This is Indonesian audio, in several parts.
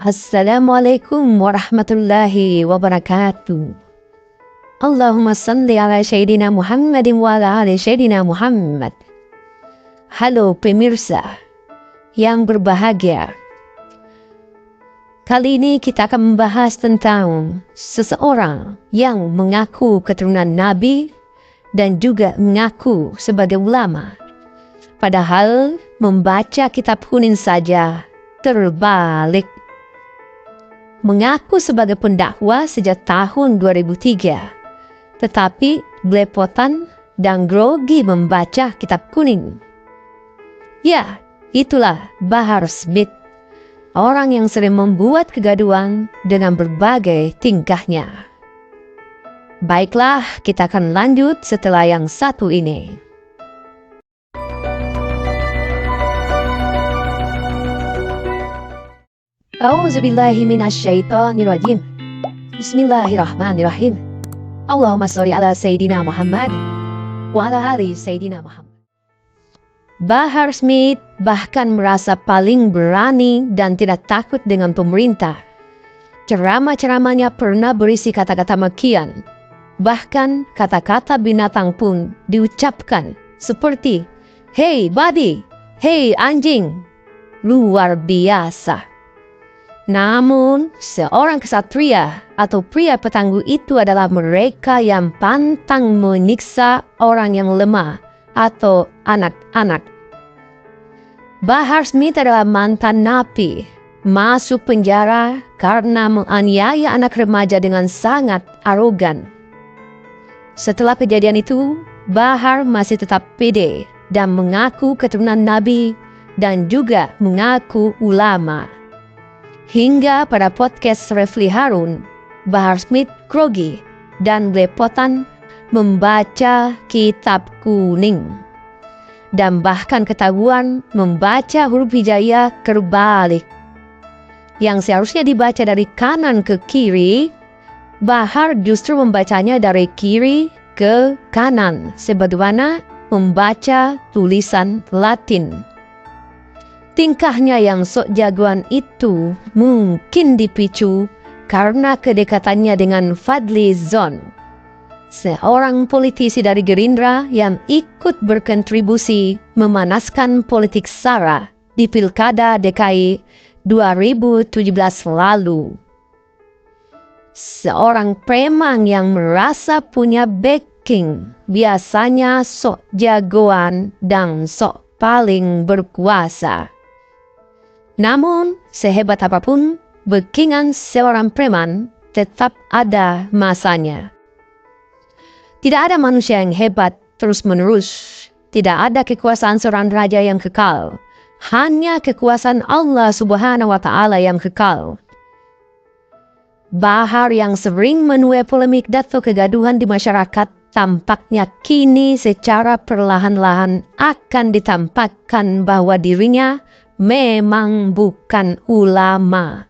Assalamualaikum warahmatullahi wabarakatuh. Allahumma salli ala Sayyidina Muhammadin wa ala ali Sayyidina Muhammad. Halo pemirsa yang berbahagia. Kali ini kita akan membahas tentang seseorang yang mengaku keturunan Nabi dan juga mengaku sebagai ulama. Padahal membaca kitab kuning saja terbalik. Mengaku sebagai pendakwah sejak tahun 2003, tetapi belepotan dan grogi membaca kitab kuning. Ya, itulah Bahar Smith, orang yang sering membuat kegaduhan dengan berbagai tingkahnya. Baiklah, kita akan lanjut setelah yang satu ini. A'udzubillahi minasyaitonirrajim. Bismillahirrahmanirrahim. Allahumma sholli ala Sayyidina Muhammad wa ala ali Sayyidina Muhammad. Bahar Smith bahkan merasa paling berani dan tidak takut dengan pemerintah. Ceramah-ceramahnya pernah berisi kata-kata makian. Bahkan kata-kata binatang pun diucapkan seperti "Hei babi, hei anjing." Luar biasa. Namun, seorang kesatria atau pria petangguh itu adalah mereka yang pantang menyiksa orang yang lemah atau anak-anak. Bahar Smith adalah mantan napi, masuk penjara karena menganiaya anak remaja dengan sangat arogan. Setelah kejadian itu, Bahar masih tetap pede dan mengaku keturunan Nabi dan juga mengaku ulama. Hingga pada podcast Refli Harun, Bahar Smith grogi dan belepotan membaca kitab kuning. Dan bahkan ketahuan membaca huruf hijaiyah terbalik. Yang seharusnya dibaca dari kanan ke kiri, Bahar justru membacanya dari kiri ke kanan, sebagaimana membaca tulisan Latin. Tingkahnya yang sok jagoan itu mungkin dipicu karena kedekatannya dengan Fadli Zon, seorang politisi dari Gerindra yang ikut berkontribusi memanaskan politik SARA di Pilkada DKI 2017 lalu. Seorang preman yang merasa punya backing, biasanya sok jagoan dan sok paling berkuasa. Namun, sehebat apapun, backingan seorang preman tetap ada masanya. Tidak ada manusia yang hebat terus-menerus. Tidak ada kekuasaan seorang raja yang kekal. Hanya kekuasaan Allah Subhanahu wa Ta'ala yang kekal. Bahar yang sering menuai polemik dan kegaduhan di masyarakat tampaknya kini secara perlahan-lahan akan ditampakkan bahwa dirinya memang bukan ulama,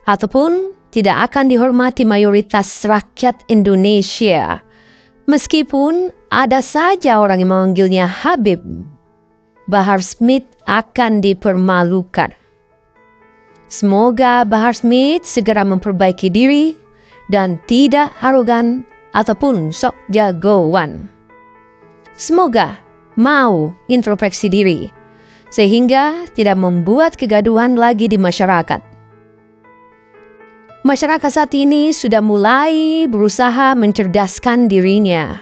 ataupun tidak akan dihormati mayoritas rakyat Indonesia. Meskipun ada saja orang yang memanggilnya Habib, Bahar Smith akan dipermalukan. Semoga Bahar Smith segera memperbaiki diri dan tidak arogan ataupun sok jagoan. Semoga mau introspeksi diri, sehingga tidak membuat kegaduhan lagi di masyarakat. Masyarakat saat ini sudah mulai berusaha mencerdaskan dirinya.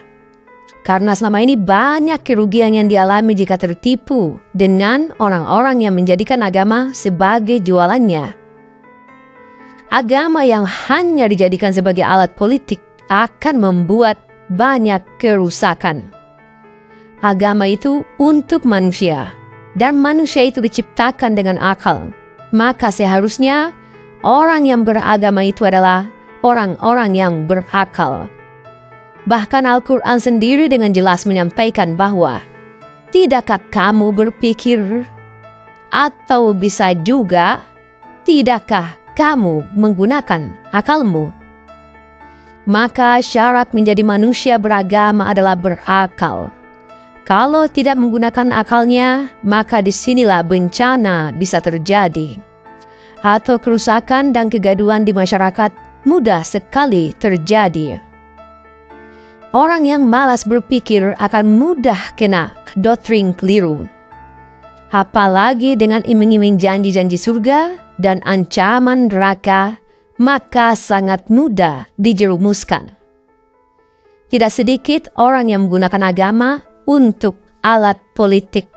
Karena selama ini banyak kerugian yang dialami jika tertipu dengan orang-orang yang menjadikan agama sebagai jualannya. Agama yang hanya dijadikan sebagai alat politik akan membuat banyak kerusakan. Agama itu untuk manusia. Dan manusia itu diciptakan dengan akal. Maka seharusnya orang yang beragama itu adalah orang-orang yang berakal. Bahkan Al-Quran sendiri dengan jelas menyampaikan bahwa tidakkah kamu berpikir, atau bisa juga tidakkah kamu menggunakan akalmu? Maka syarat menjadi manusia beragama adalah berakal. Kalau tidak menggunakan akalnya, maka disinilah bencana bisa terjadi. atau kerusakan dan kegaduhan di masyarakat mudah sekali terjadi. Orang yang malas berpikir akan mudah kena doktrin keliru. Apalagi dengan iming-iming janji-janji surga dan ancaman neraka, maka sangat mudah dijerumuskan. Tidak sedikit orang yang menggunakan agama untuk alat politik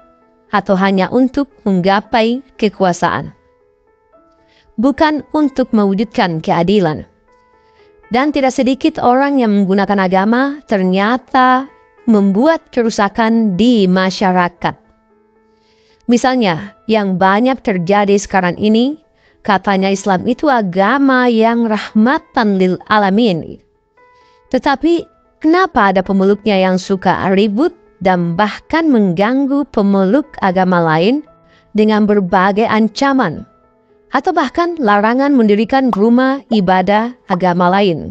atau hanya untuk menggapai kekuasaan, bukan untuk mewujudkan keadilan. Dan tidak sedikit orang yang menggunakan agama ternyata membuat kerusakan di masyarakat. Misalnya, yang banyak terjadi sekarang ini, katanya Islam itu agama yang rahmatan lil alamin. Tetapi, kenapa ada pemeluknya yang suka ribut dan bahkan mengganggu pemeluk agama lain dengan berbagai ancaman, atau bahkan larangan mendirikan rumah ibadah agama lain?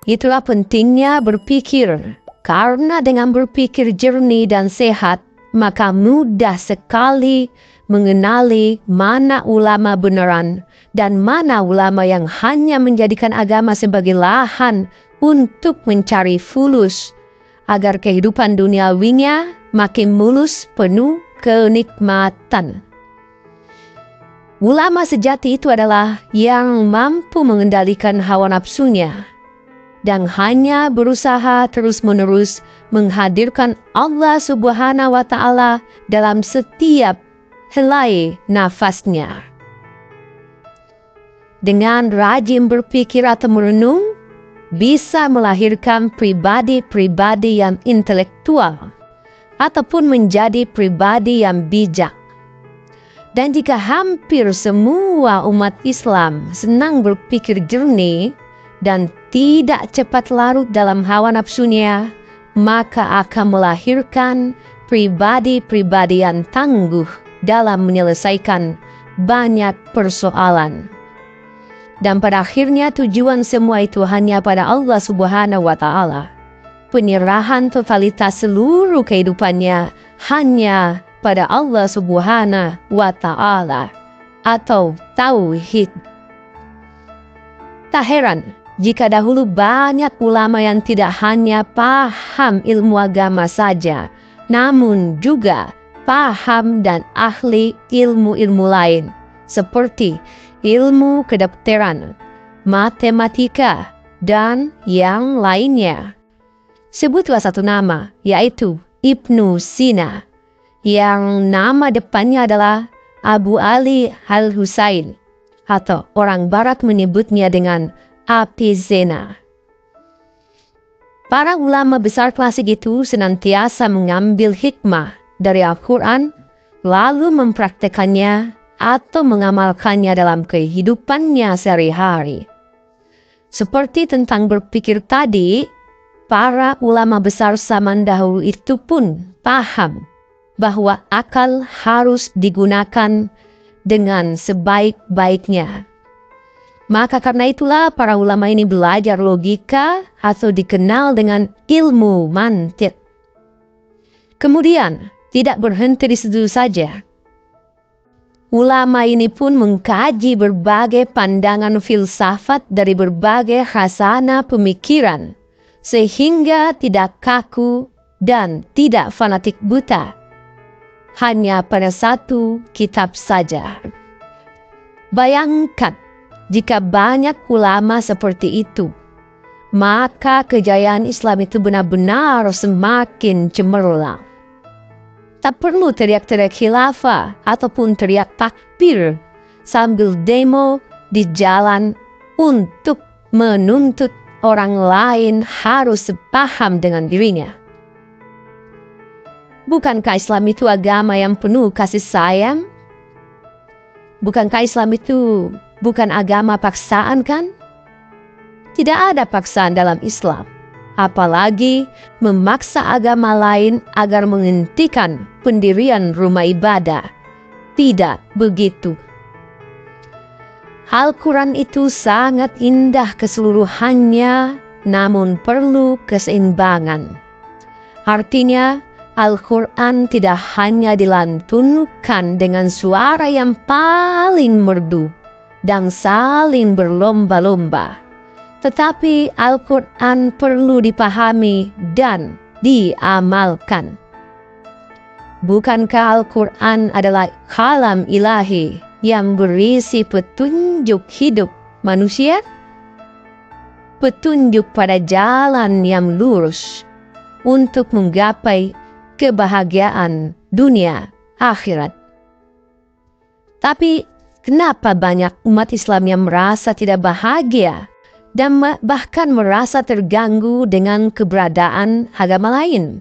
Itulah pentingnya berpikir, karena dengan berpikir jernih dan sehat, maka mudah sekali mengenali mana ulama beneran dan mana ulama yang hanya menjadikan agama sebagai lahan untuk mencari fulus, agar kehidupan duniawinya makin mulus penuh kenikmatan. Ulama sejati itu adalah yang mampu mengendalikan hawa nafsunya dan hanya berusaha terus-menerus menghadirkan Allah Subhanahu wa Ta'ala dalam setiap helai nafasnya. Dengan rajin berpikir atau merenung, bisa melahirkan pribadi-pribadi yang intelektual ataupun menjadi pribadi yang bijak. Dan jika hampir semua umat Islam senang berpikir jernih dan tidak cepat larut dalam hawa nafsunya, maka akan melahirkan pribadi-pribadi yang tangguh dalam menyelesaikan banyak persoalan. Dan pada akhirnya tujuan semua itu hanya pada Allah Subhanahu wa Ta'ala. Penyerahan totalitas seluruh kehidupannya hanya pada Allah Subhanahu wa Ta'ala atau tauhid. Tak heran jika dahulu banyak ulama yang tidak hanya paham ilmu agama saja, namun juga paham dan ahli ilmu-ilmu lain, seperti ilmu kedokteran, matematika, dan yang lainnya. Sebutlah satu nama, yaitu Ibnu Sina, yang nama depannya adalah Abu Ali Al-Husain, atau orang barat menyebutnya dengan Avicenna. Para ulama besar klasik itu senantiasa mengambil hikmah dari Al-Quran, lalu mempraktekannya atau mengamalkannya dalam kehidupannya sehari-hari. Seperti tentang berpikir tadi, para ulama besar zaman dahulu itu pun paham bahwa akal harus digunakan dengan sebaik-baiknya. Maka karena itulah para ulama ini belajar logika atau dikenal dengan ilmu mantiq. Kemudian, tidak berhenti di situ saja. Ulama ini pun mengkaji berbagai pandangan filsafat dari berbagai khazanah pemikiran, sehingga tidak kaku dan tidak fanatik buta hanya pada satu kitab saja. Bayangkan jika banyak ulama seperti itu, maka kejayaan Islam itu benar-benar semakin cemerlang. Tak perlu teriak-teriak khilafah ataupun teriak takbir sambil demo di jalan untuk menuntut orang lain harus sepaham dengan dirinya. Bukankah Islam itu agama yang penuh kasih sayang? Bukankah Islam itu bukan agama paksaan, kan? Tidak ada paksaan dalam Islam, apalagi memaksa agama lain agar menghentikan pendirian rumah ibadah. Tidak begitu. Al-Quran itu sangat indah keseluruhannya, namun perlu keseimbangan. Artinya, Al-Quran tidak hanya dilantunkan dengan suara yang paling merdu dan saling berlomba-lomba, tetapi Al-Quran perlu dipahami dan diamalkan. Bukankah Al-Quran adalah kalam ilahi yang berisi petunjuk hidup manusia? Petunjuk pada jalan yang lurus untuk menggapai kebahagiaan dunia akhirat. Tapi kenapa banyak umat Islam yang merasa tidak bahagia dan bahkan merasa terganggu dengan keberadaan agama lain?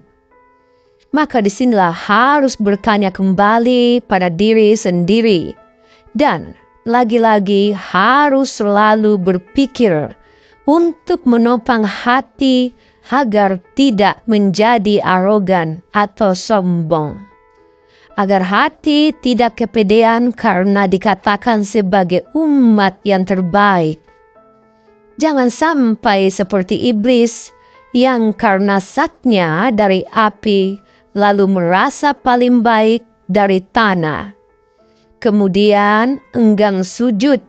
Maka disinilah harus bertanya kembali pada diri sendiri, dan lagi-lagi harus selalu berpikir untuk menopang hati agar tidak menjadi arogan atau sombong, agar hati tidak kepedean karena dikatakan sebagai umat yang terbaik. Jangan sampai seperti iblis yang karena saknya dari api lalu merasa paling baik dari tanah, kemudian enggan sujud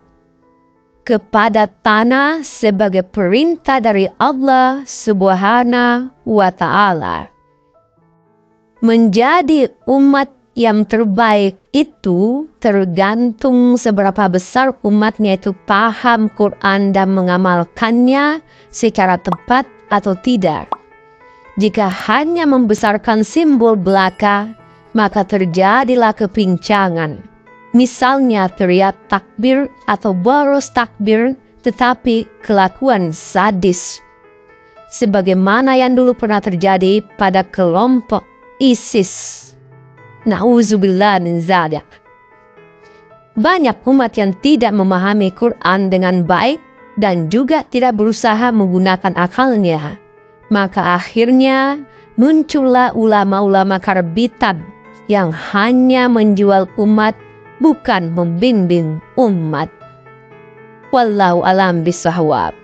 kepada tanah sebagai perintah dari Allah Subhanahu wa Ta'ala. Menjadi umat yang terbaik itu tergantung seberapa besar umatnya itu paham Quran dan mengamalkannya secara tepat atau tidak. Jika hanya membesarkan simbol belaka, maka terjadilah kepincangan. Misalnya teriak takbir atau boros takbir, tetapi kelakuan sadis. Sebagaimana yang dulu pernah terjadi pada kelompok ISIS. Na'udzubillah min dzalik. Banyak umat yang tidak memahami Quran dengan baik dan juga tidak berusaha menggunakan akalnya. Maka akhirnya muncullah ulama-ulama karbitan yang hanya menjual umat, bukan membimbing umat. Wallahu alam bisawab.